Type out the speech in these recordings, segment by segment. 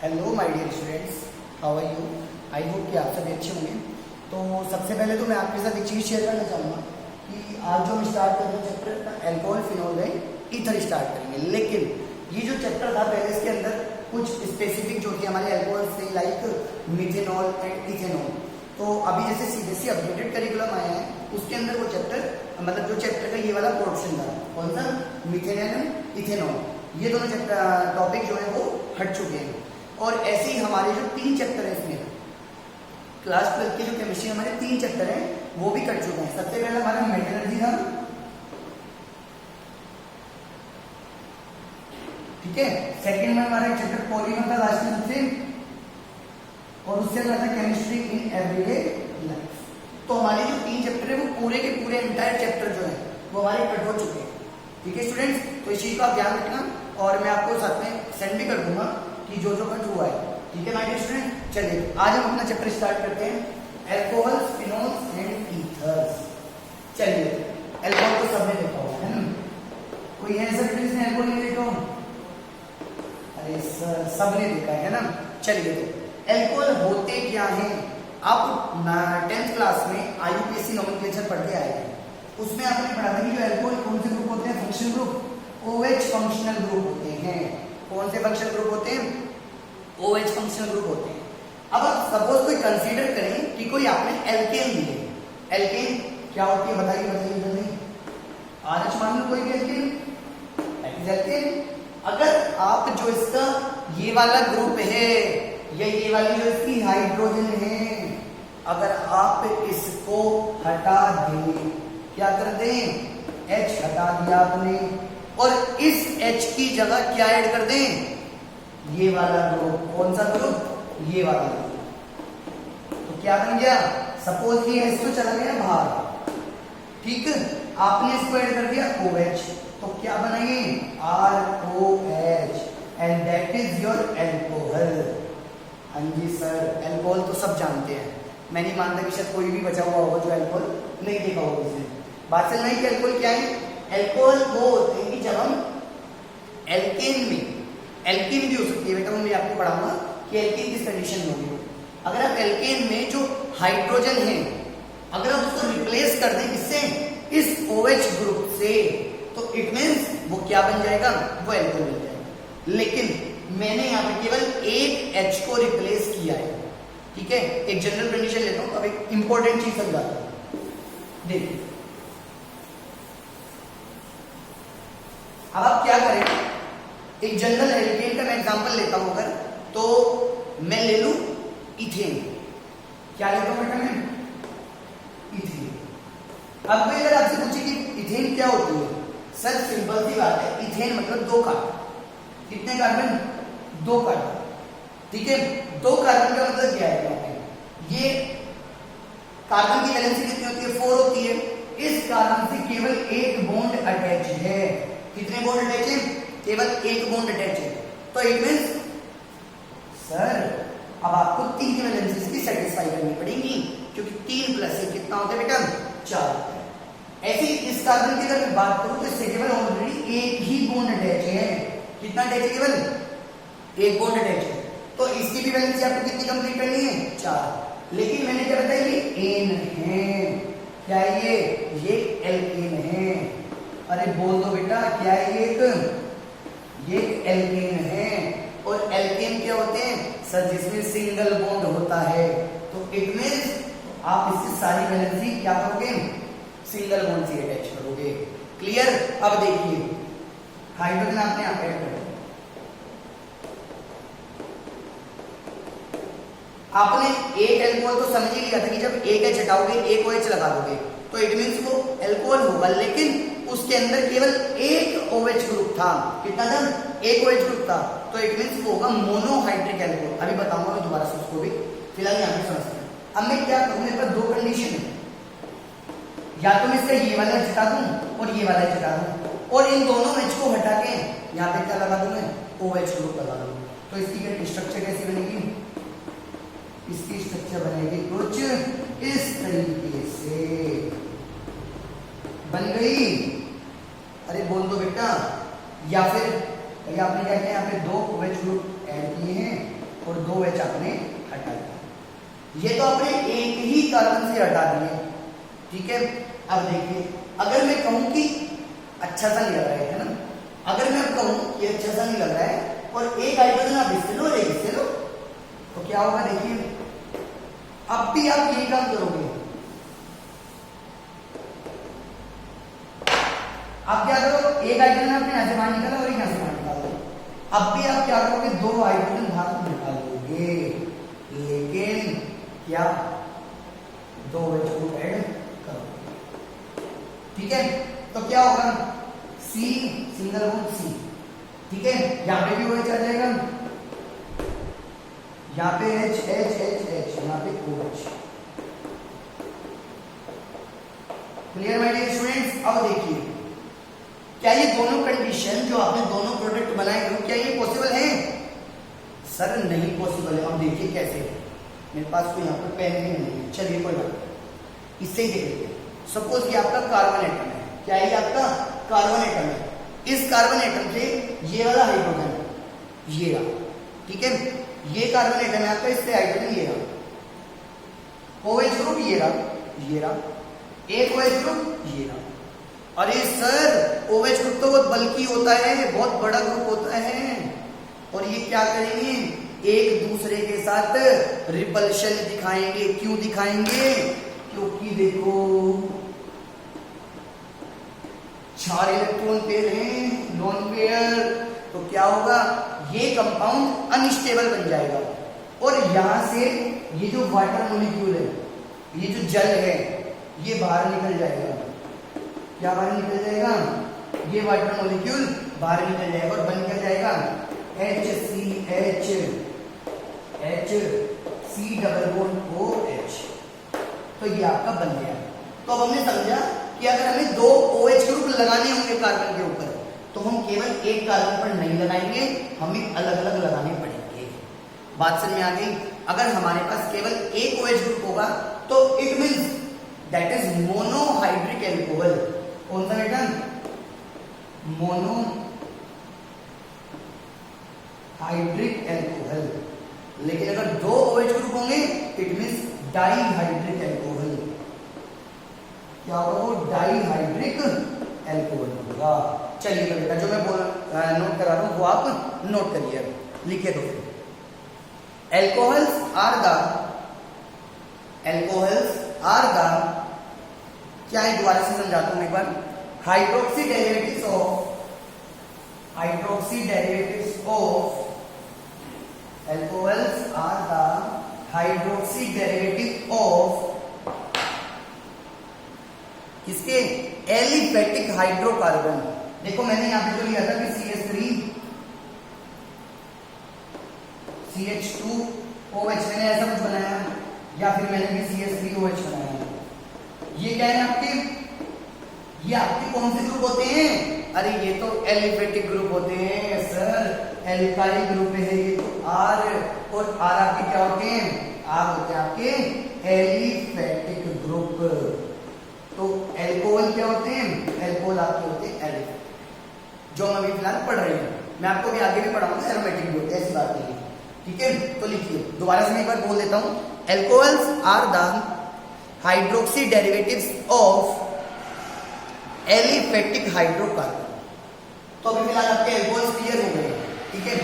Hello my dear students, how are you. I hope कि आप सभी अच्छे होंगे। तो सबसे पहले तो मैं आपके साथ एक चीज़ शेयर करना चाहूँगा कि आज जो हम स्टार्ट कर रहे हैं chapter alcohol phenol ether start करेंगे। लेकिन ये जो चैप्टर था पहले इसके अंदर कुछ स्पेसिफिक जो थी हमारे अल्कोहल से लाइक मिथेनॉल एंड इथेनॉल। तो अभी जैसे सीबीएसई अपडेटेड करिकुलम आया है उसके अंदर वो चैप्टर मतलब जो चैप्टर का ये वाला पोर्शन था कौन सा मिथेनॉल इथेनॉल, ये दोनों चैप्टर टॉपिक जो है वो हट चुके हैं। और ऐसे ही हमारे जो 3 चैप्टर है इसमें क्लास 12 की जो केमिस्ट्री हमारे 3 चैप्टर हैं वो भी कट चुके हैं। सबसे पहले हमारा मेटलर्जी था, ठीक है। सेकंड में हमारा चैप्टर पॉलीमर था लास्ट में सबसे, और उससे अगला था केमिस्ट्री इन एवरीडे लाइफ। तो हमारे जो 3 चैप्टर है वो पूरे के पूरे एंटायर चैप्टर जो है वो हमारे कट हो चुके हैं, ठीक है स्टूडेंट्स। तो इस चीज का ध्यान रखना और मैं आपको साथ में सेंड भी कर दूंगा कि जो जो कट हुआ है, ठीक है माय डियर स्टूडेंट। चलिए आज हम अपना चैप्टर स्टार्ट करते हैं अल्कोहल्स फिनोल्स एंड ईथर्स। चलिए अल्कोहल तो सबने देखा होगा है ना, कोई ऐसा जिसने अल्कोहल नहीं देखा हो? अरे सर सबने देखा है ना। चलिए तो अल्कोहल होते क्या हैं, आप 10th क्लास में आईयूपीएससी नोमेनक्लेचर पढ़ के आए हैं, उसमें आपने पढ़ा था कि जो अल्कोहल कौन से ग्रुप होते हैं, functional group OH functional group होते हैं। कौन से फंक्शनल ग्रुप होते हैं? OH फंक्शनल ग्रुप होते हैं। अब आप सपोज कोई कंसीडर करें कि कोई आपने एल्केन दी है, एल्केन क्या होती है बताइए बताइए बताइए। RH मान लो कोई भी एल्केन। अगर आप जो इसका ये वाला ग्रुप है या ये वाली जो इसकी हाइड्रोजन है, अगर आप इसको हटा दें, क्या कर दें, H हटा दिया आपने और इस H की जगह क्या ऐड कर दें, ये वाला ग्रुप। कौन सा ग्रुप? ये वाला ग्रुप। तो क्या बन गया, सपोज ये H तो चला गया बाहर, ठीक, आपने इसको ऐड कर दिया OH, तो क्या बना ये ROH and that is your alcohol. हाँ जी सर, अल्कोहल तो सब जानते हैं, मैं नहीं मानता कि शायद कोई भी बचा हुआ होगा जो अल्कोहल नहीं देखा होगा। इसमें बात चल रही है कि अल्कोहल क्या है। अल्कोहल वो होते हैं कि जब हम एल्केन में, एल्कीन भी हो सकती है बेटा, मैं आपको पढ़ाऊंगा कि एल्कीन किस कंडीशन में होगी। अगर आप एल्केन में जो हाइड्रोजन है अगर आप उसको रिप्लेस कर दें इससे, इस OH ग्रुप से, तो इट मींस वो क्या बन जाएगा, वो अल्कोहल बन जाएगा। लेकिन मैंने यहाँ पे केवल एक H को रिप्लेस किया है, ठीक है। एक जनरल कंडीशन लेता हूं, अब एक इंपॉर्टेंट चीज समझाता हूं, देखिए। अब आप क्या करें, एक जनरल एल्केन का मैं एग्जांपल लेता हूं अगर, तो मैं ले लूं इथेन। क्या लेता हूं बेटा मैं, इथेन। अब कोई अगर आपसे पूछे कि इथेन क्या होती है, सर सिंपल सी बात है, इथेन मतलब 2 कार्बन। कितने कार्बन? 2 कार्बन, ठीक है। 2 कार्बन का मतलब क्या है, ये कार्बन की वैलेंसी कितनी होती है, 4 होती है। इस कार्बन से केवल एक बॉन्ड अटैच है। कितने बॉन्ड अटैच है? केवल एक बॉन्ड अटैच है। तो इट मींस सर अब आपको 3 वैलेंसीज की सेटिस्फाई करनी पड़ेगी, क्योंकि 3 प्लस 1 कितना होता है बेटा, 4 होता है। ऐसे ही इस कार्बन की अगर मैं बात करूं तो इससे केवल ऑलरेडी एक ही बॉन्ड अटैच है। कितना अटैच है? केवल एक बॉन्ड अटैच है। तो इसकी भी वैलेंसी आपको कितनी कंप्लीट करनी है, 4। लेकिन मैंने क्या बताया, ये एन है। क्या है ये एल्केन है। अरे बोल दो बेटा, क्या है ये एल्केन है। और एल्केन क्या होते हैं सर, जिसमें सिंगल बॉन्ड होता है। तो इट मींस आप इससे सारी वैलेंसी क्या करोगे, सिंगल बॉन्ड से अटैच करोगे। क्लियर। अब देखिए हाइड्रोजन आपने यहाँ ऐड कर, आपने एक अल्कोहल तो समझ ही लिया था कि जब एक H हटाओगे एक OH लगा दोगे तो इट मींस वो अल्कोहल होगा। लेकिन उसके अंदर केवल एक OH ग्रुप था। कितना था? एक OH ग्रुप था। तो इट मींस वो होगा मोनोहाइड्रिक अल्कोहल। अभी बताऊंगा मैं दोबारा से उसको भी, फिलहाल यहाँ पे समझते हैं। अब मैं क्या करूँ, मेरे पास 2 कंडीशन है, या तो मैं इसका ये वाला हटा दूं और ये वाला हटा दूं, और इन दोनों H को हटा के यहाँ पे क्या लगा दूं मैं, OH ग्रुप लगा दूं। तो इसकी स्ट्रक्चर कैसी बनेगी, इसकी स्ट्रक्चर बनेगी कुछ इस तरीके से बन गई। अरे बोल दो बेटा, या फिर आपने क्या किया, यहाँ पे 2 OH ग्रुप ऐड किए हैं और 2H आपने हटा दिया। ये तो आपने एक ही कार्बन से हटा दिए, ठीक है। अब देखिए, अगर मैं कहूं कि अच्छा सा नहीं लग रहा है ना, अगर मैं अब कहूं कि अच्छा सा नहीं लग रहा है और एक हाइड्रोजन आप इससे लो, एक इससे लो, तो क्या होगा देखिए, अब भी आप यही काम करोगे। आप क्या करो, एक हाइड्रोजन आपने यहां से बाहर निकाला और एक यहां से बाहर निकाला, अब भी आप क्या करोगे, 2 हाइड्रोजन बाहर निकालोगे, लेकिन क्या 2H को ऐड करोगे, ठीक है। तो क्या होगा, C सिंगल बॉन्ड C, ठीक है। यहां पे भी OH आ जाएगा, यहां पे H H H H, यहां पे OH। Clear my dear students. अब देखिए, क्या ये दोनों कंडीशन जो आपने दोनों प्रोडक्ट बनाए हो, क्या ये पॉसिबल है? सर नहीं पॉसिबल है। अब देखिए कैसे, मेरे पास तो यहाँ पर पेन भी नहीं है, चलिए कोई बात नहीं, इससे ही देख लीजिए। सपोज ये आपका कार्बन एटम है, क्या ये आपका कार्बन एटम है, इस कार्बन एटम से ये वाला हाइड्रोजन ये रहा, ठीक है। ये कार्बन एटम है आपका, इससे हाइड्रोजन ये रहा, OH ग्रुप ये रहा, एक OH ग्रुप ये रहा। अरे सर OH ग्रुप तो बहुत बल्कि होता है, बहुत बड़ा ग्रुप होता है, और ये क्या करेंगे, एक दूसरे के साथ रिपल्शन दिखाएंगे। क्यों दिखाएंगे? क्योंकि देखो 4 इलेक्ट्रॉन पेयर हैं, लोन पेयर, तो क्या होगा, ये कंपाउंड अनस्टेबल बन जाएगा, और यहां से ये जो वाटर मॉलिक्यूल है, ये जो जल है, ये बाहर निकल जाएगा। क्या बाहर निकल जाएगा, ये वाटर मॉलिक्यूल बाहर निकल जाएगा और बन क्या जाएगा, HCH C double bond OH। तो ये आपका बन गया। तो अब हमने समझा कि अगर हमें 2 OH ग्रुप लगाने होंगे कार्बन के ऊपर, तो हम केवल एक कार्बन पर नहीं लगाएंगे, हमें अलग अलग लगाने पड़ेंगे। बात समझ में आ गई? अगर हमारे पास केवल एक OH ग्रुप होगा तो it means that is monohydric alcohol. कौन सा बेटा? Monohydric alcohol. लेकिन अगर 2 OH ग्रुप होंगे इट मींस डाइहाइड्रिक एल्कोहल। क्या होगा वो? डाइहाइड्रिक एल्कोहल होगा। चलिए तो बेटा जो मैं नोट करा रहा हूं वो आप नोट करिए, लिखे तो फिर। एल्कोहल्स आर द क्या है, दोबारा से समझाता हूं एक बार। Hydroxy derivatives of alcohols are the hydroxy derivative of किसके? Aliphatic hydrocarbon. देखो मैंने यहां पे जो लिया था कि CH3 CH2OH, मैंने ऐसा कुछ बनाया, या फिर मैंने भी CH3OH बनाया। ये क्या है आपके? ये आपके कौन से ग्रुप होते हैं? अरे ये तो एलिफेटिक ग्रुप होते हैं सर, एल्काइल ग्रुप है ये तो R, और R आपके क्या होते हैं? R होते हैं आपके एलिफेटिक ग्रुप। तो एल्कोहल क्या होते हैं? एल्कोहल आपके होते हैं एलिफेटिक, जो हम अभी फिलहाल पढ़ रहे हैं। मैं आपको भी आगे भी पढ़ाऊंगा, एरोमेटिक भी होते हैं, ऐसी बात नहीं है, ठीक है। तो लिखिए, दोबारा से मैं एक बार बोल देता हूं। Alcohols are the hydroxy derivatives of aliphatic hydrocarbon. तो अभी फिलहाल आपके एल्कोहल्स क्लियर हो गए, ठीक है।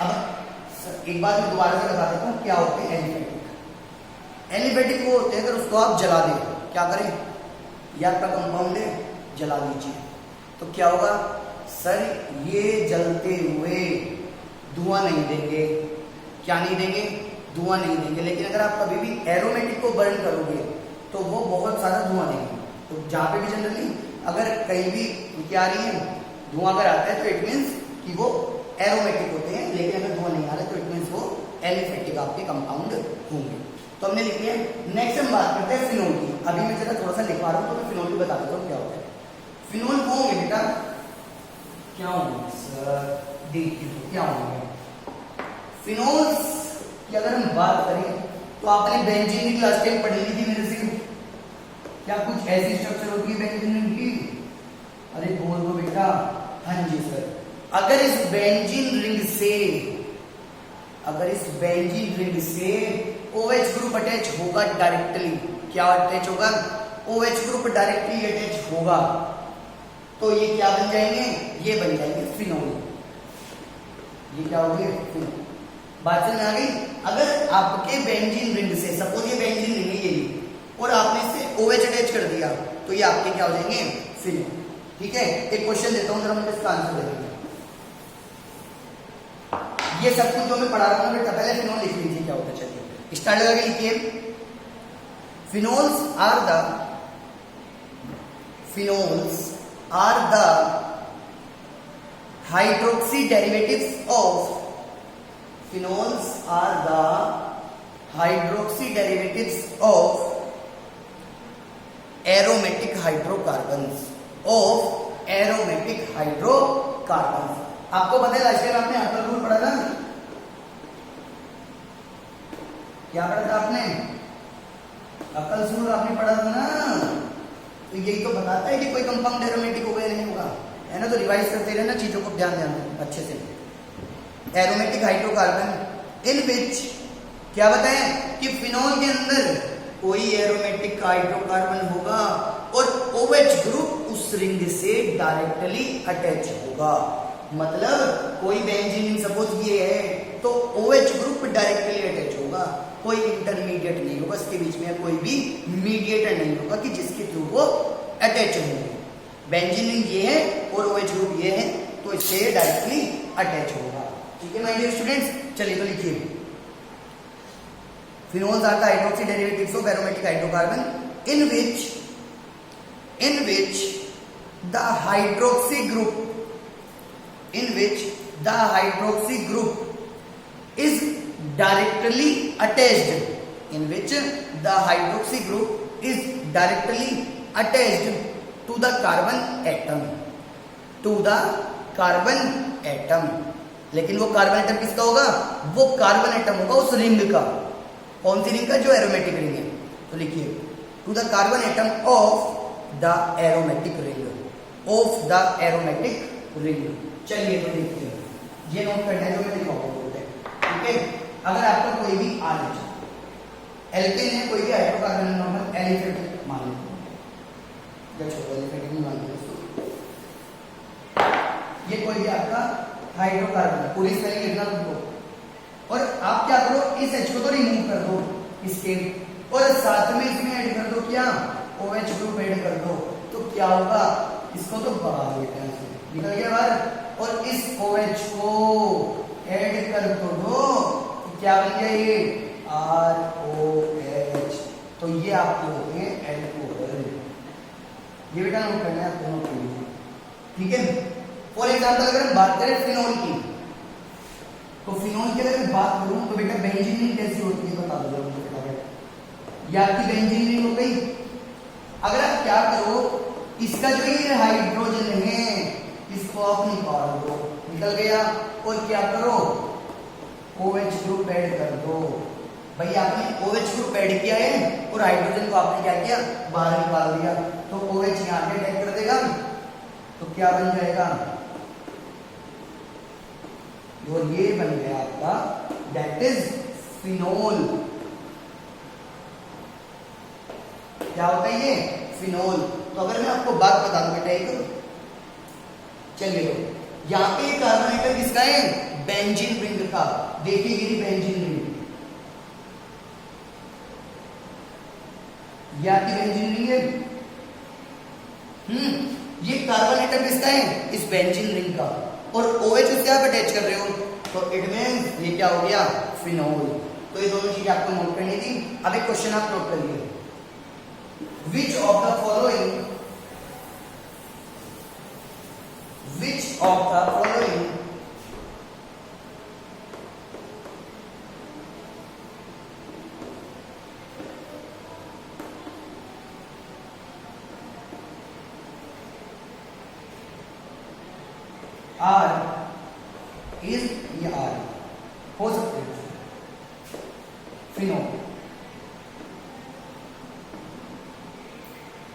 अब एक बार मैं दोबारा से बता देता हूं क्या होते हैं एलिफेटिक। एलिफेटिक वो होते हैं अगर उसको आप जला दें, क्या करें, या आपका कंपाउंड है जला दीजिए, तो क्या होगा सर? ये जलते हुए धुआं नहीं देंगे। क्या नहीं देंगे? धुआं नहीं देंगे। लेकिन अगर आप कभी भी एरोमेटिक को बर्न करोगे तो वो बहुत सारा धुआं देंगे। तो जहां पे भी जनरली अगर कहीं भी क्या आ रही है, धुआं अगर आता है तो इट मींस कि वो एरोमेटिक होते हैं, लेकिन अगर धुआं नहीं आ रहा तो इट मींस वो एलिफेटिक आपके कंपाउंड होंगे। तो हमने लिख लिया। नेक्स्ट हम बात करते हैं फिनोल की। अभी मैं जरा थोड़ा सा लिखवा रहा हूं तो मैं फिनोल भी बता देता हूं क्या होता है। फिनोल होंगे बेटा, क्या होंगे सर? देखिए क्या होंगे फिनोल्स की अगर हम बात करें तो आपने बेंजीन की क्लास 10 पढ़ी ली थी मेरे से। क्या कुछ ऐसी स्ट्रक्चर होती है बेंजीन की? अरे बोल दो बेटा। हाँ जी सर। अगर इस बेंजीन रिंग से अगर इस बेंजीन रिंग से OH ग्रुप अटैच होगा डायरेक्टली, क्या अटैच होगा? OH ग्रुप डायरेक्टली अटैच होगा, तो ये क्या बन जाएंगे? ये बन जाएंगे फिनोल। ये क्या हो गए? फिनोल। बात समझ में आ गई? अगर आपके बेंजीन रिंग से, सपोज ये बेंजीन रिंग है ये, और आपने इसे OH अटैच कर दिया, तो ये आपके क्या हो जाएंगे? फिनोल। ठीक है, एक क्वेश्चन देता हूं, जरा मुझे इसका आंसर देंगे। ये सब कुछ जो मैं पढ़ा रहा हूं बेटा, पहले फिनोल लिख लीजिए क्या होता है। चलिए स्टार्ट लगा के लिखिए। Phenols are the hydroxy derivatives of, phenols are the hydroxy derivatives of aromatic hydrocarbons, आपको पता है लास्ट टाइम आपने अकल रूल पढ़ा था, क्या पढ़ा था आपने? अकल रूल आपने पढ़ा था ना, तो यही तो बताता है कि कोई कंपाउंड एरोमेटिक होगा या नहीं होगा, है ना? तो रिवाइज करते रहना चीजों को, ध्यान देना अच्छे से। एरोमेटिक हाइड्रोकार्बन इन विच, क्या बताएं कि फिनोल के अंदर कोई एरोमेटिक हाइड्रोकार्बन होगा और OH ग्रुप उस रिंग से डायरेक्टली अटैच होगा। मतलब कोई बेंजीन रिंग सपोज ये है, तो OH ग्रुप डायरेक्टली अटैच होगा, कोई इंटरमीडिएट नहीं होगा इसके बीच में, कोई भी मीडिएटर नहीं होगा कि जिसके थ्रू वो अटैच होंगे। बेंजीन रिंग ये है और OH ग्रुप ये है, तो इससे डायरेक्टली अटैच होगा। ठीक है माय डियर स्टूडेंट्स, चलिए तो लिखिए। Phenols are the hydroxy derivatives of aromatic hydrocarbon in which the hydroxy group is directly attached to the carbon atom, लेकिन वो कार्बन एटम किसका होगा? वो कार्बन एटम होगा उस रिंग का। कौन सी रिंग का? जो एरोमेटिक रिंग है। तो लिखिए to the carbon atom of the aromatic ring. चलिए तो देखिए, ये नोट करना है जो मैं लिखवाऊंगा। ठीक है, अगर आपका कोई भी आर एल्केन है, कोई भी हाइड्रोकार्बन नॉर्मल एलिफेटिक मान लो, एलिफेटिक मान लो, ये कोई भी आपका हाइड्रोकार्बन, पूरी स्पेलिंग लिखना तुमको, और आप क्या करो, इस H को तो रिमूव कर दो इसके, और साथ में इसमें ऐड कर दो क्या? OH ग्रुप ऐड कर दो, तो क्या होगा? इसको तो बाहर निकल गया बाहर, और इस OH को ऐड कर दो, तो क्या बन गया? ये ROH, तो ये आपके हो गए एल्कोहल। ये बेटा नोट करना है आपको, नोट कीजिए। ठीक है, फॉर एग्जाम्पल अगर हम बात करें फिनोल की, तो फिनोल की अगर मैं बात करूं तो बेटा बेंजीन रिंग कैसी होती है बता दो मुझे फटाफट। ये आपकी बेंजीन रिंग हो गई। अगर आप क्या करो, इसका जो ये हाइड्रोजन है इसको आप निकाल दो, निकल गया, और क्या करो? OH ग्रुप ऐड कर दो। भाई आपने OH ग्रुप ऐड किया है और हाइड्रोजन को आपने क्या किया? बाहर निकाल दिया, तो OH यहाँ पे अटैक कर देगा, तो क्या बन जाएगा? और ये बन गया आपका, दैट इज फिनोल। क्या होता है ये? फिनोल। तो अगर मैं आपको बात बता दूं बेटा एक, चलिए यहाँ पे कार्बन एटम किसका है? बेंजीन रिंग का। देखिए गिरी बेंजीन रिंग, ये आपकी बेंजीन रिंग है। ये कार्बन एटम किसका है? इस बेंजीन रिंग का, और OH उसके आप अटैच कर रहे हो, तो इट मींस ये क्या हो गया? फिनोल। तो ये दोनों चीजें आपको नोट करनी थी। अब एक क्वेश्चन आप नोट करिए, which of the following are is, ये आर हो सकते हैं फिनोल।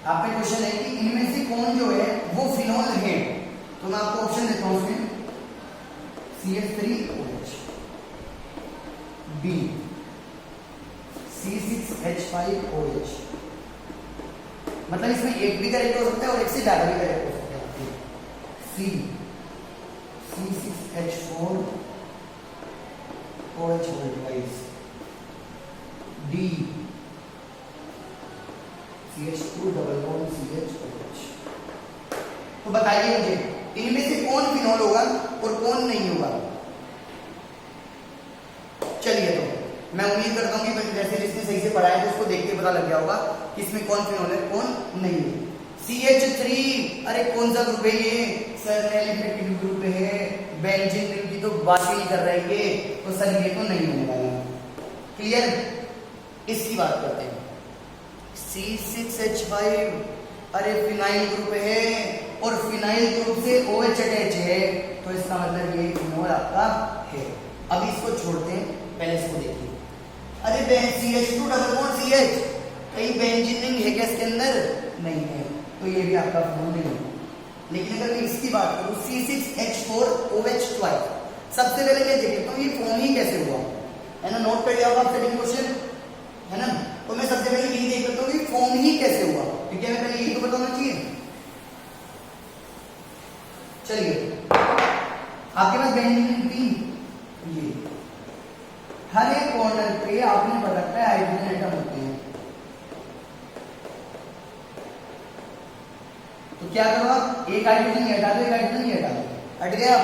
आपका क्वेश्चन है कि इनमें से कौन जो है वो फिनोल है, तो मैं आपको ऑप्शन देता हूं उसमें CH3OH, B C6H5OH। मतलब इसमें एक भी करेक्ट हो सकता है और एक से ज्यादा भी करेक्ट हो सकता है। C6H4OH verticals, D CH2 double bond CHOH। तो बताइए मुझे इनमें से कौन फिनोल होगा और कौन नहीं होगा। चलिए तो मैं उम्मीद करता हूँ कि जैसे जिसने सही से पढ़ा है तो उसको देख के पता लग गया होगा कि इसमें कौन फिनोल है कौन नहीं है। CH3, अरे कौन सा ग्रुप है ये सर? एलिफेटिक ग्रुप है, बेंजीन रिंग की तो बात ही नहीं कर रहे ये, तो सर ये तो नहीं होने वाला। क्लियर? इसकी बात करते हैं। C6H5, अरे फिनाइल ग्रुप है और फिनाइल ग्रुप से OH अटैच है, तो इसका मतलब ये फिनोल आपका है। अब इसको छोड़ते हैं, पहले इसको देखिए। अरे CH2 डबल बॉन्ड CH, कहीं बेंजीन रिंग है क्या इसके अंदर? नहीं है, तो ये भी आपका फिनोल नहीं है। लेकिन अगर मैं इसकी बात करूं C6H4OH ट्वाइस, सबसे पहले मैं देख लेता हूँ ये फॉर्म ही कैसे हुआ है ना। नोट कर लिया होगा आप सेकंड क्वेश्चन है ना। तो मैं सबसे पहले यही देख लेता हूँ कि फॉर्म ही कैसे हुआ, क्योंकि हमें पहले यही तो बताना चाहिए। चलिए आपके पास बेंजीन रिंग थी, ये हर एक कॉर्नर पे आपने पढ़ रखा है हाइड्रोजन एटम होते हैं। तो क्या करो आप, एक हाइड्रोजन नहीं हटा दो, एक हाइड्रोजन नहीं हटा दो, हट गया।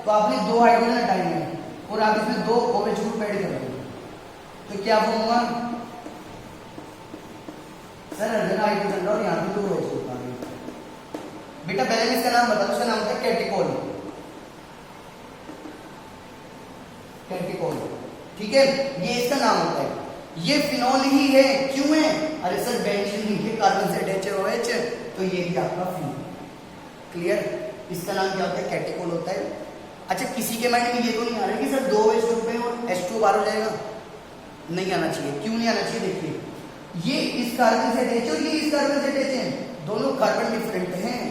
तो आपने दो हाइड्रोजन हटाएंगे और आप इसमें दो OH ग्रुप ऐड करोगे, तो क्या फॉर्म होगा? सर अर्धन हाइड्रोजन और यहाँ पे दो OH ग्रुप आ गए। बेटा पहले इसका नाम बता दो, उसका नाम होता है कैटिकोल। कैटिकोल, ठीक है, ये इसका नाम होता है। ये फिनोल ही है, क्यों है? अरे सर बेंजीन रिंग के कार्बन से अटैच है OH, तो ये भी आपका फिनोल। क्लियर? इसका नाम क्या होता है? कैटिकोल होता है। अच्छा किसी के माइंड में ये तो नहीं आ रहा कि सर दो OH ग्रुप है और H2 बाहर हो जाएगा? नहीं आना चाहिए। क्यों नहीं आना चाहिए? देखिए ये इस कार्बन से अटैच है और ये इस कार्बन से अटैच है, दोनों कार्बन डिफरेंट हैं।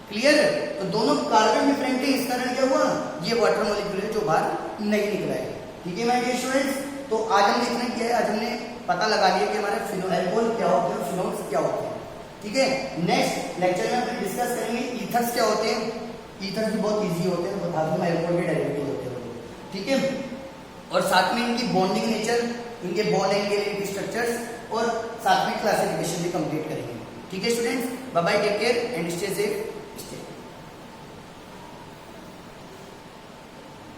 क्लियर? तो दोनों कार्बन डिफरेंट है, इस कारण क्या हुआ? ये वाटर मॉलिक्यूल है जो बाहर नहीं निकला है। ठीक है माय डियर स्टूडेंट्स, तो आज हमने इतना किया है, आज हमने पता लगा लिया कि हमारे फिनोल अल्कोहल क्या होते हैं, फिनोल्स क्या होते हैं। ठीक है, नेक्स्ट लेक्चर में हम डिस्कस करेंगे ईथर्स क्या होते हैं। ईथर्स भी बहुत इजी होते हैं, बता दूं मैं, अल्कोहल के डेरिवेटिव होते हैं। ठीक है, और साथ में इनकी बॉन्डिंग नेचर, इनके बॉन्ड एंगल, इनके स्ट्रक्चर्स और साथ में क्लासिफिकेशन भी कंप्लीट करेंगे। ठीक है students, bye bye, take care and stay safe.